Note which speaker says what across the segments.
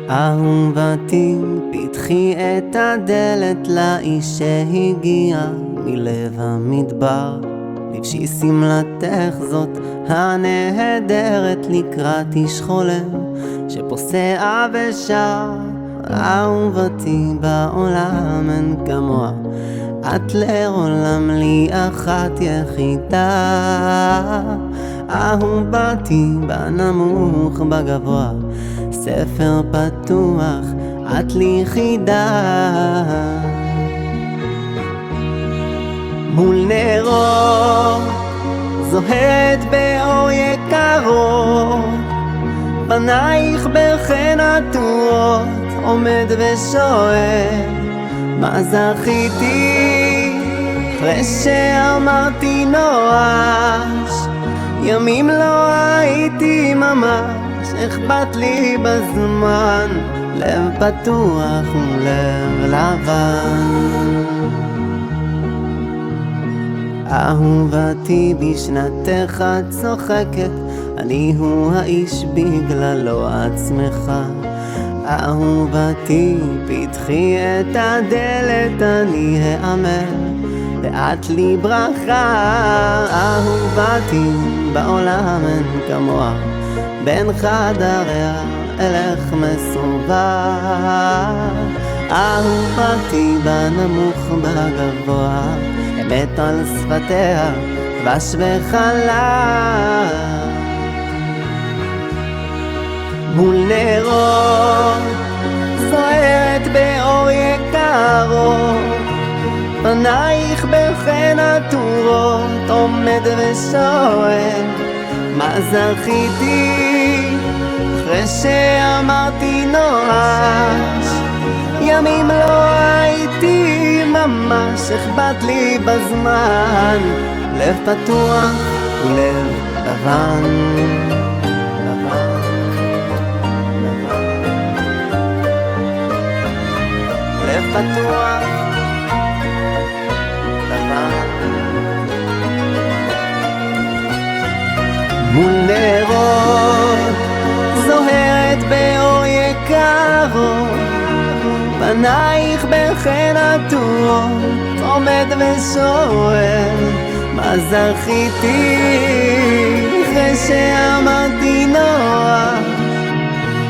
Speaker 1: אהובתי, פתחי את הדלת לאיש שהגיע מלב המדבר. לבשי שמלתך זאת הנהדרת לקראת איש חולם שפוסע ושר. אהובתי, בעולם אין כמוה, את לעולם לי אחת יחידה. אהובתי, בנמוך בגבוה, ספר פתוח, את לי חידה. מול נרות זוהרת באור יקרות, פנייך בחן עטורות, עומד ושואל מה זכיתי אחרי שאמרתי נואש. ימים לא הייתי ממש, אכפת לי בזמן, לב פתוח ולב לבן. אהובתי, בשנתך את צוחקת, אני הוא האיש בגללו את שמחה. אהובתי, פתחי את הדלת, אני האמר ואת לי ברכה. אהובתי, בעולם אין כמוה, בין חדריה אלך מסובב. אהובתי, בנמוך בגבוה, אמת על שפתיה דבש וחלב. מול נרות זוהרת באור יקרות, פנייך בחן עטורות, עומד ושואל מה זכיתי אחרי שאמרתי נואש. ימים לא הייתי ממש, אכפת לי בזמן, לב פתוח ולב לבן. לב פתוח לבן. מול נרות זוהרת באור יקרות, פנייך בחן עטורות, עומד ושואל מה זכיתי אחרי שאמרתי נוח.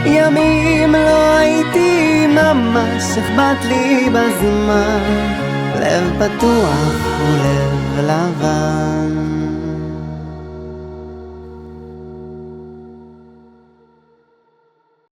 Speaker 1: ימים לא הייתי ממש, אכפת לי בזמן, לב פתוח ולב לבן.